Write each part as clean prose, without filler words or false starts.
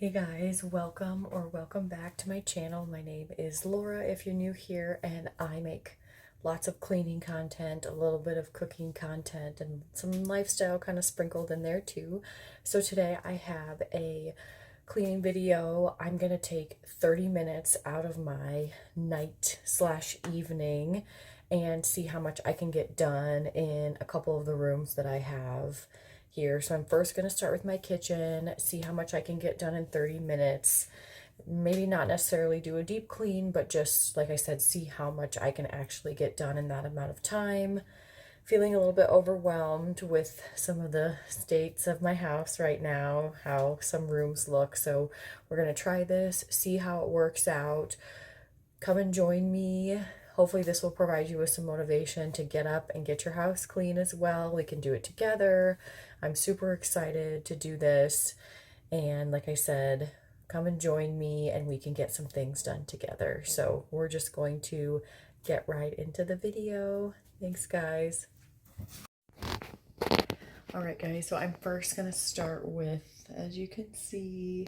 Hey guys, welcome back to my channel. My name is Laura if you're new here, and I make lots of cleaning content, a little bit of cooking content, and some lifestyle kind of sprinkled in there too. So today I have a cleaning video. I'm gonna take 30 minutes out of my night slash evening and see how much I can get done in a couple of the rooms that I have here. So I'm first going to start with my kitchen, see how much I can get done in 30 minutes. Maybe not necessarily do a deep clean, but just, like I said, see how much I can actually get done in that amount of time. Feeling a little bit overwhelmed with some of the states of my house right now, how some rooms look. So we're going to try this, see how it works out. Come and join me. Hopefully this will provide you with some motivation to get up and get your house clean as well. We can do it together. I'm super excited to do this. And like I said, come and join me and we can get some things done together. So we're just going to get right into the video. Thanks, guys. All right, guys, so I'm first going to start with, as you can see,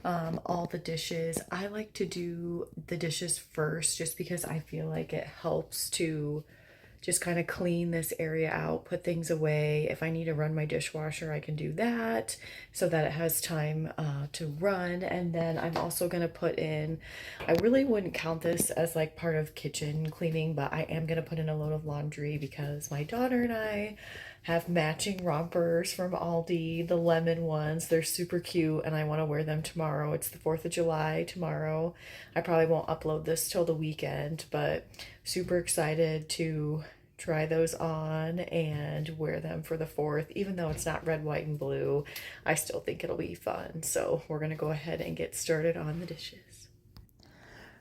all the dishes. I like to do the dishes first just because I feel like it helps to just kind of clean this area out, put things away. If I need to run my dishwasher, I can do that so that it has time to run. And then I'm also going to put in, I really wouldn't count this as like part of kitchen cleaning, but I am going to put in a load of laundry because my daughter and I have matching rompers from Aldi, the lemon ones. They're super cute and I want to wear them tomorrow. It's the 4th of July tomorrow. I probably won't upload this till the weekend, but super excited to try those on and wear them for the 4th. Even though it's not red, white, and blue, I still think it'll be fun. So we're going to go ahead and get started on the dishes.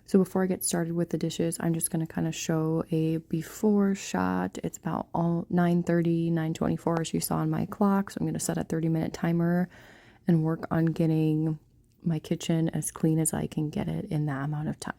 So before I get started with the dishes, I'm just going to kind of show a before shot. It's about 9:30, 9:24 as you saw on my clock. So I'm going to set a 30-minute timer and work on getting my kitchen as clean as I can get it in that amount of time.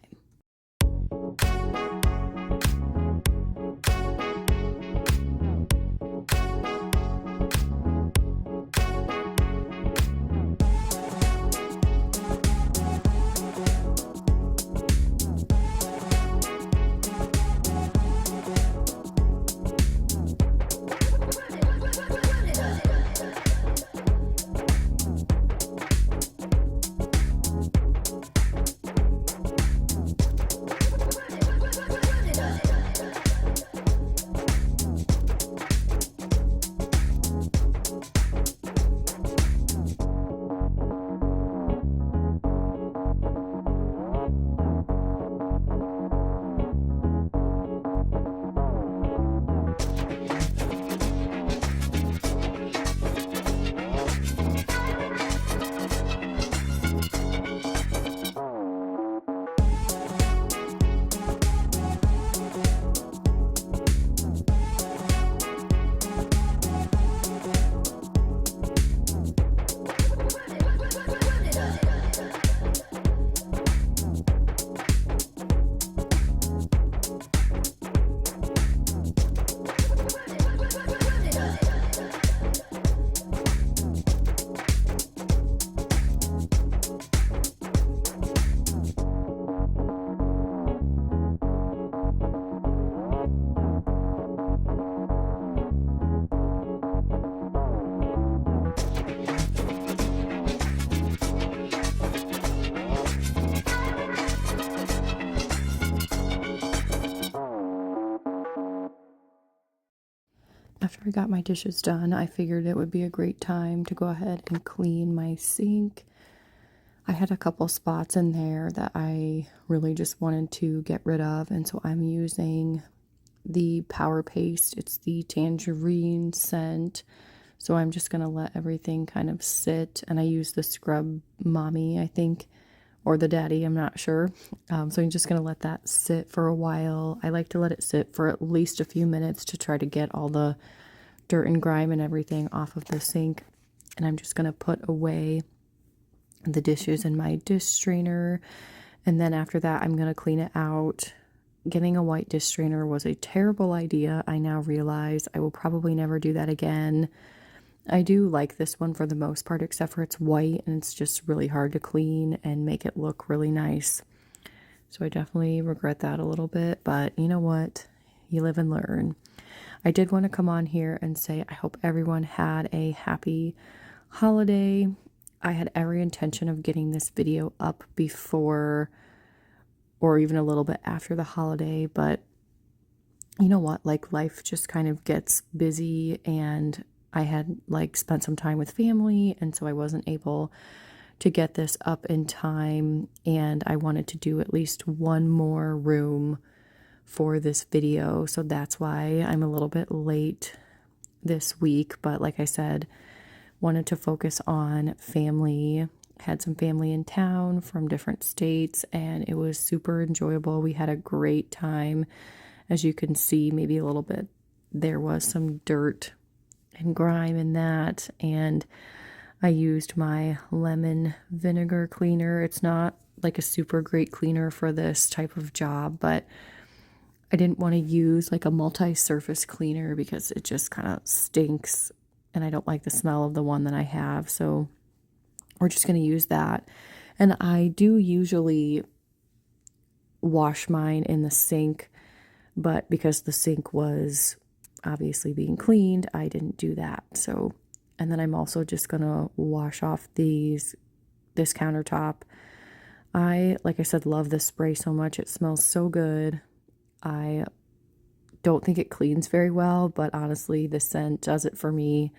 After I got my dishes done, I figured it would be a great time to go ahead and clean my sink. I had a couple spots in there that I really just wanted to get rid of, and so I'm using the Power Paste. It's the tangerine scent. So I'm just going to let everything kind of sit, and I use the Scrub Mommy, I think, or the Daddy, I'm not sure. So I'm just going to let that sit for a while. I like to let it sit for at least a few minutes to try to get all the dirt and grime and everything off of the sink. And I'm just going to put away the dishes in my dish strainer. And then after that, I'm going to clean it out. Getting a white dish strainer was a terrible idea. I now realize I will probably never do that again. I do like this one for the most part, except for it's white and it's just really hard to clean and make it look really nice. So I definitely regret that a little bit, but you know what? You live and learn. I did want to come on here and say I hope everyone had a happy holiday. I had every intention of getting this video up before or even a little bit after the holiday, but you know what? Like life just kind of gets busy and I had like spent some time with family, and so I wasn't able to get this up in time, and I wanted to do at least one more room for this video, so that's why I'm a little bit late this week. But like I said, wanted to focus on family. Had some family in town from different states, and it was super enjoyable. We had a great time. As you can see, maybe a little bit, there was some dirt and grime in that, and I used my lemon vinegar cleaner. It's not like a super great cleaner for this type of job, but I didn't want to use like a multi-surface cleaner because it just kind of stinks and I don't like the smell of the one that I have. So we're just going to use that. And I do usually wash mine in the sink, but because the sink was obviously being cleaned, I didn't do that. So, and then I'm also just going to wash off this countertop. Like I said, love this spray so much. It smells so good. I don't think it cleans very well, but honestly, the scent does it for me.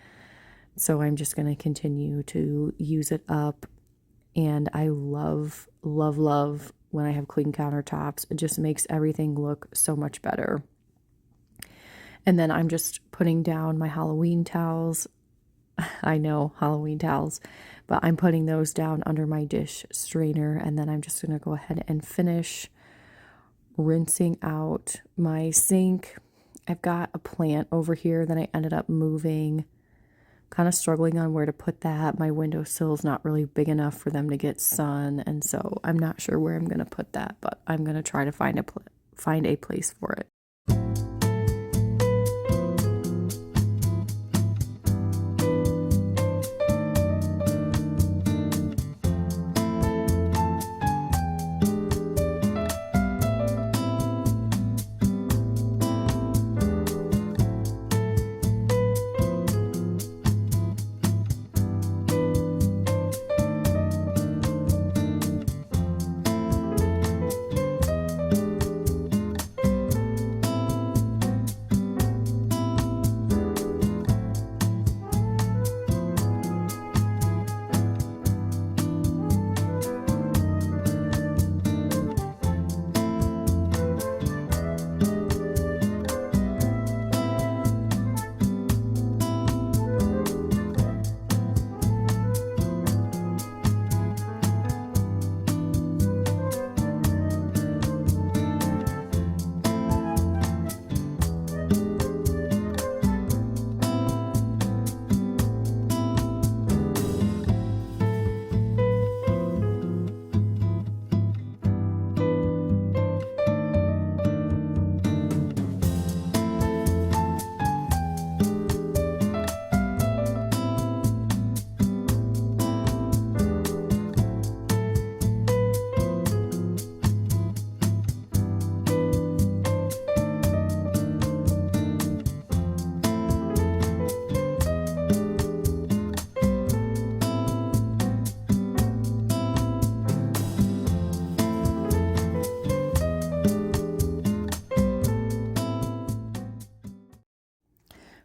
So I'm just going to continue to use it up. And I love, love, love when I have clean countertops. It just makes everything look so much better. And then I'm just putting down my Halloween towels. I know, Halloween towels, but I'm putting those down under my dish strainer, and then I'm just going to go ahead and finish rinsing out my sink. I've got a plant over here that I ended up moving. Kind of struggling on where to put that. My windowsill is not really big enough for them to get sun, and so I'm not sure where I'm going to put that, but I'm going to try to find a place for it.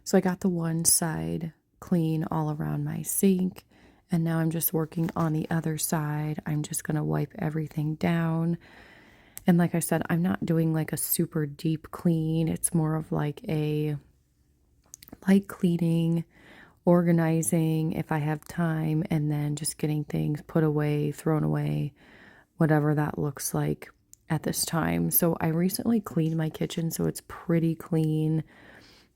So I got the one side clean all around my sink, and now I'm just working on the other side. I'm just going to wipe everything down. And like I said, I'm not doing like a super deep clean. It's more of like a light cleaning, organizing if I have time, and then just getting things put away, thrown away, whatever that looks like at this time. So I recently cleaned my kitchen, so it's pretty clean.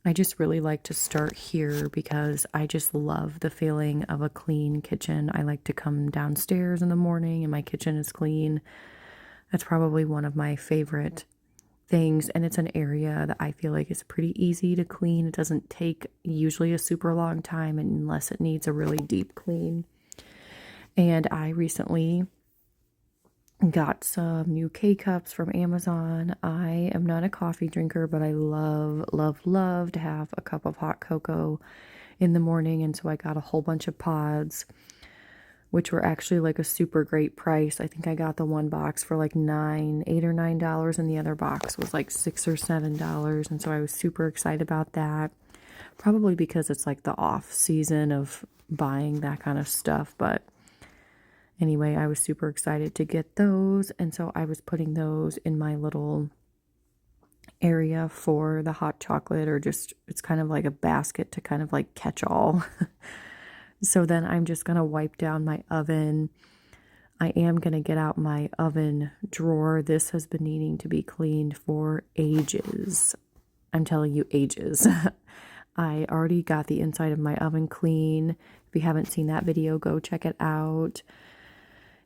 I just really like to start here because I just love the feeling of a clean kitchen. I like to come downstairs in the morning and my kitchen is clean. That's probably one of my favorite things, and it's an area that I feel like is pretty easy to clean. It doesn't take usually a super long time unless it needs a really deep clean. And I recently got some new K-cups from Amazon. I am not a coffee drinker, but I love, love, love to have a cup of hot cocoa in the morning. And so I got a whole bunch of pods, which were actually like a super great price. I think I got the one box for like $8 or $9, and the other box was like $6 or $7. And so I was super excited about that. Probably because it's like the off season of buying that kind of stuff, but anyway, I was super excited to get those, and so I was putting those in my little area for the hot chocolate, or just, it's kind of like a basket to kind of like catch all. So then I'm just going to wipe down my oven. I am going to get out my oven drawer. This has been needing to be cleaned for ages. I'm telling you, ages. I already got the inside of my oven clean. If you haven't seen that video, go check it out.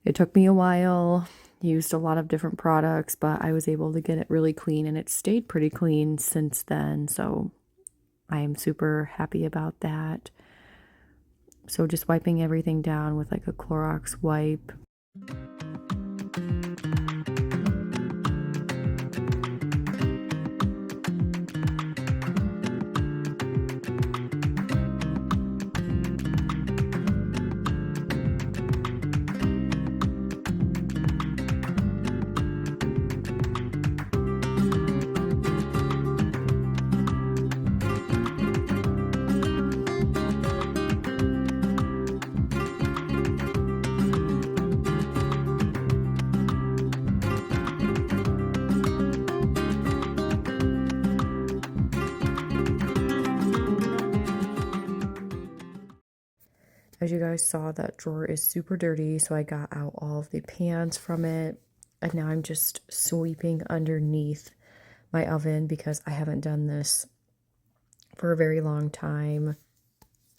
It took me a while, used a lot of different products, but I was able to get it really clean, and it stayed pretty clean since then, so I am super happy about that. So just wiping everything down with like a Clorox wipe. As you guys saw, that drawer is super dirty, so I got out all of the pans from it, and now I'm just sweeping underneath my oven because I haven't done this for a very long time.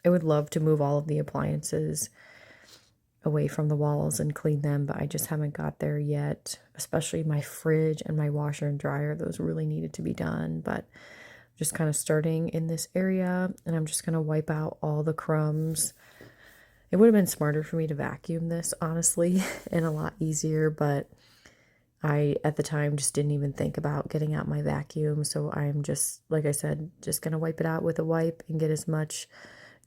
I would love to move all of the appliances away from the walls and clean them, but I just haven't got there yet, especially my fridge and my washer and dryer. Those really needed to be done, but just kind of starting in this area, and I'm just going to wipe out all the crumbs. It would have been smarter for me to vacuum this, honestly, and a lot easier, but I, at the time, just didn't even think about getting out my vacuum, so I'm just, like I said, just going to wipe it out with a wipe and get as much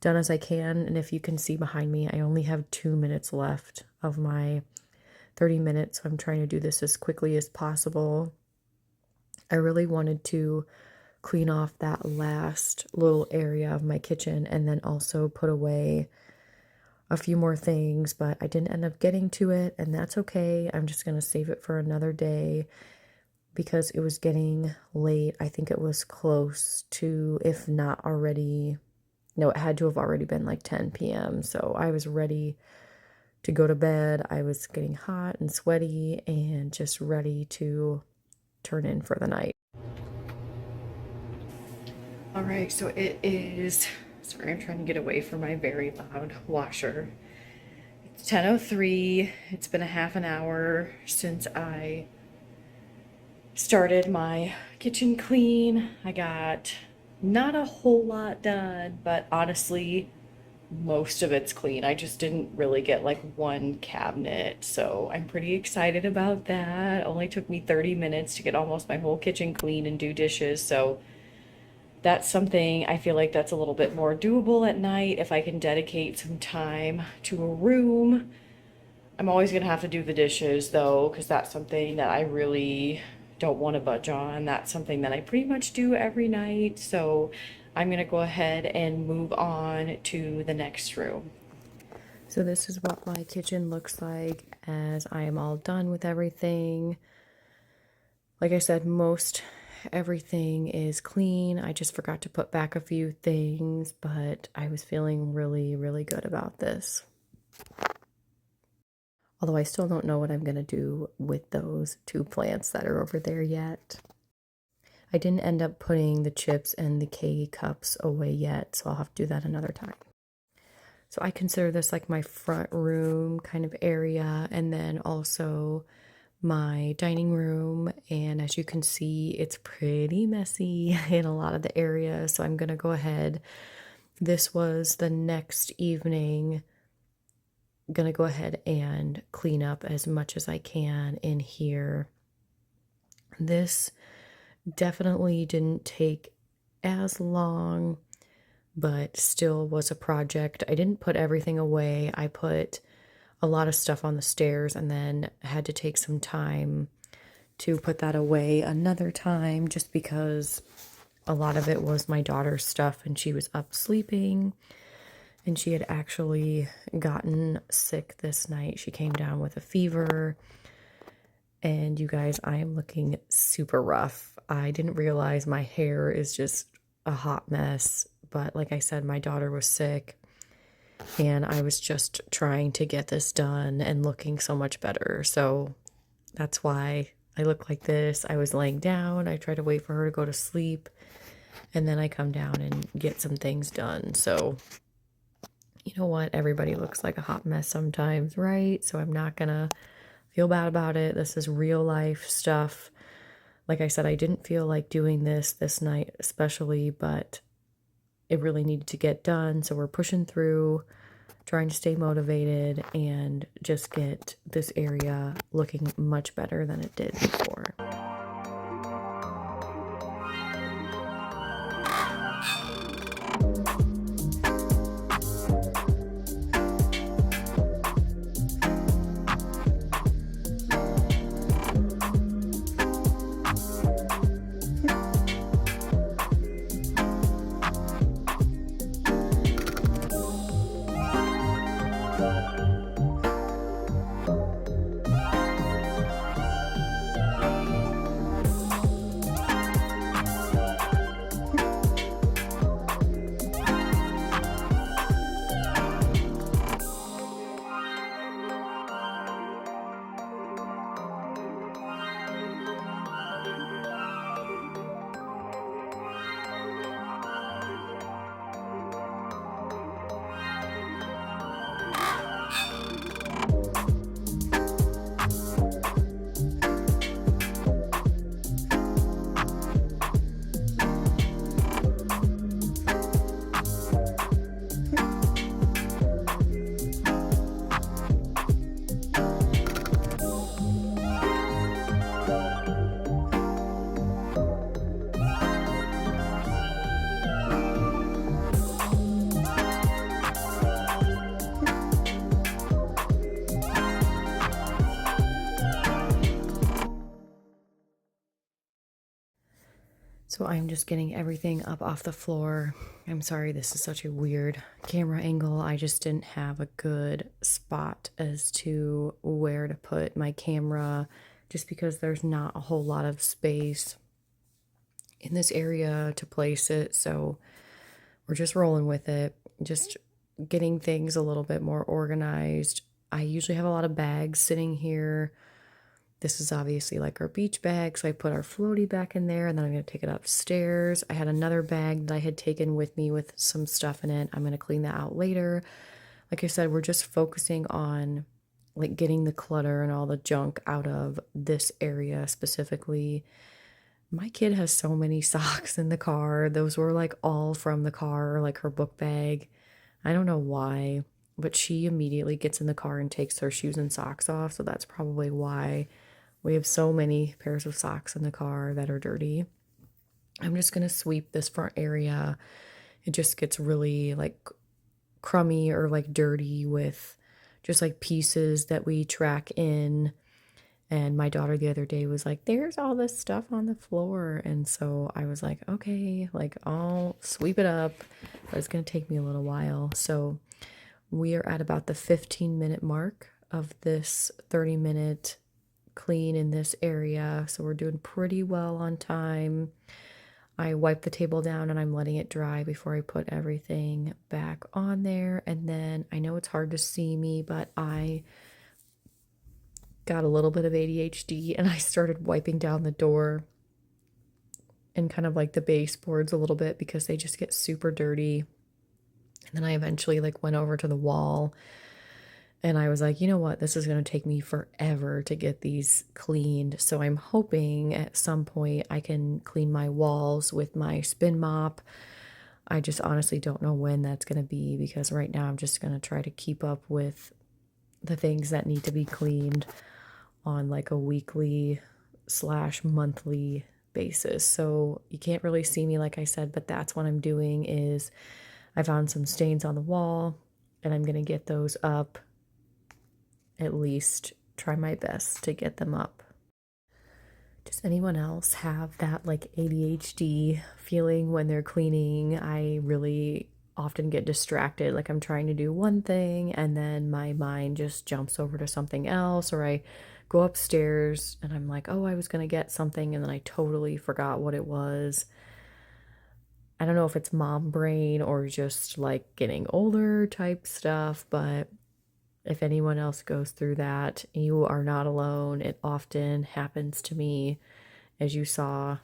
done as I can. And if you can see behind me, I only have 2 minutes left of my 30 minutes, so I'm trying to do this as quickly as possible. I really wanted to clean off that last little area of my kitchen and then also put away a few more things, but I didn't end up getting to it, and that's okay. I'm just going to save it for another day because it was getting late. I think it was close to, if not already, no, it had to have already been like 10 p.m. So I was ready to go to bed. I was getting hot and sweaty and just ready to turn in for the night. All right, so it is, sorry, I'm trying to get away from my very loud washer. It's 10:03. It's been a half an hour since I started my kitchen clean. I got not a whole lot done, but honestly, most of it's clean. I just didn't really get like one cabinet, so I'm pretty excited about that. It only took me 30 minutes to get almost my whole kitchen clean and do dishes, so that's something I feel like that's a little bit more doable at night if I can dedicate some time to a room. I'm always gonna have to do the dishes though, because that's something that I really don't want to budge on. That's something that I pretty much do every night, so I'm gonna go ahead and move on to the next room. So this is what my kitchen looks like as I am all done with everything. Like I said, most everything is clean. I just forgot to put back a few things, but I was feeling really, really good about this. Although I still don't know what I'm going to do with those 2 plants that are over there yet. I didn't end up putting the chips and the K-cups away yet, so I'll have to do that another time. So I consider this like my front room kind of area, and then also my dining room, and as you can see, it's pretty messy in a lot of the areas, so I'm gonna go ahead. This was the next evening. Gonna go ahead and clean up as much as I can in here. This definitely didn't take as long, but still was a project. I didn't put everything away. I put a lot of stuff on the stairs and then had to take some time to put that away another time just because a lot of it was my daughter's stuff and she was up sleeping and she had actually gotten sick this night. She came down with a fever. And you guys, I am looking super rough. I didn't realize my hair is just a hot mess. But like I said, my daughter was sick. And I was just trying to get this done and looking so much better. So that's why I look like this. I was laying down. I tried to wait for her to go to sleep. And then I come down and get some things done. So you know what? Everybody looks like a hot mess sometimes, right? So I'm not gonna feel bad about it. This is real life stuff. Like I said, I didn't feel like doing this night especially, but it really needed to get done. So we're pushing through, trying to stay motivated and just get this area looking much better than it did before. So I'm just getting everything up off the floor. I'm sorry, this is such a weird camera angle. I just didn't have a good spot as to where to put my camera, just because there's not a whole lot of space in this area to place it. So we're just rolling with it, just getting things a little bit more organized. I usually have a lot of bags sitting here. This is obviously like our beach bag, so I put our floaty back in there, and then I'm going to take it upstairs. I had another bag that I had taken with me with some stuff in it. I'm going to clean that out later. Like I said, we're just focusing on like getting the clutter and all the junk out of this area specifically. My kid has so many socks in the car. Those were like all from the car, like her book bag. I don't know why, but she immediately gets in the car and takes her shoes and socks off, so that's probably why we have so many pairs of socks in the car that are dirty. I'm just going to sweep this front area. It just gets really like crummy or like dirty with just like pieces that we track in. And my daughter the other day was like, there's all this stuff on the floor. And so I was like, okay, like I'll sweep it up, but it's going to take me a little while. So we are at about the 15-minute mark of this 30-minute clean in this area. So we're doing pretty well on time. I wipe the table down and I'm letting it dry before I put everything back on there. And then I know it's hard to see me, but I got a little bit of ADHD and I started wiping down the door and kind of like the baseboards a little bit because they just get super dirty. And then I eventually like went over to the wall And I was like, you know what? This is going to take me forever to get these cleaned. So I'm hoping at some point I can clean my walls with my spin mop. I just honestly don't know when that's going to be, because right now I'm just going to try to keep up with the things that need to be cleaned on like a weekly / monthly basis. So you can't really see me, like I said, but that's what I'm doing. Is I found some stains on the wall and I'm going to get those up, at least try my best to get them up. Does anyone else have that like ADHD feeling when they're cleaning? I really often get distracted. Like I'm trying to do one thing and then my mind just jumps over to something else, or I go upstairs and I'm like, oh, I was going to get something, and then I totally forgot what it was. I don't know if it's mom brain or just like getting older type stuff, but if anyone else goes through that, you are not alone. It often happens to me, as you saw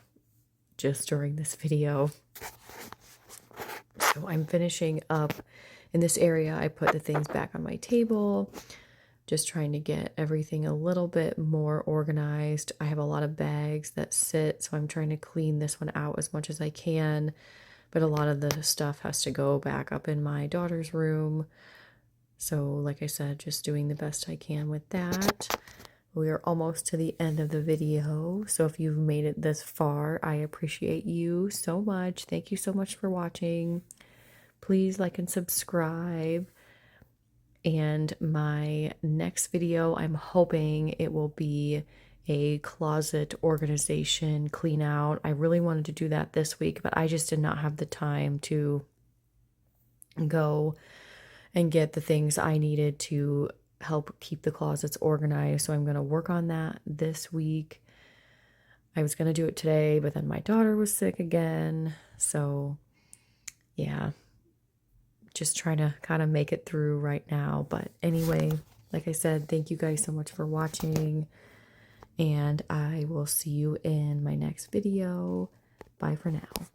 just during this video. So I'm finishing up in this area. I put the things back on my table, just trying to get everything a little bit more organized. I have a lot of bags that sit, so I'm trying to clean this one out as much as I can. But a lot of the stuff has to go back up in my daughter's room. So like I said, just doing the best I can with that. We are almost to the end of the video. So if you've made it this far, I appreciate you so much. Thank you so much for watching. Please like and subscribe. And my next video, I'm hoping it will be a closet organization clean out. I really wanted to do that this week, but I just did not have the time to go and get the things I needed to help keep the closets organized. So I'm going to work on that this week. I was going to do it today, but then my daughter was sick again. So yeah, just trying to kind of make it through right now. But anyway, like I said, thank you guys so much for watching, and I will see you in my next video. Bye for now.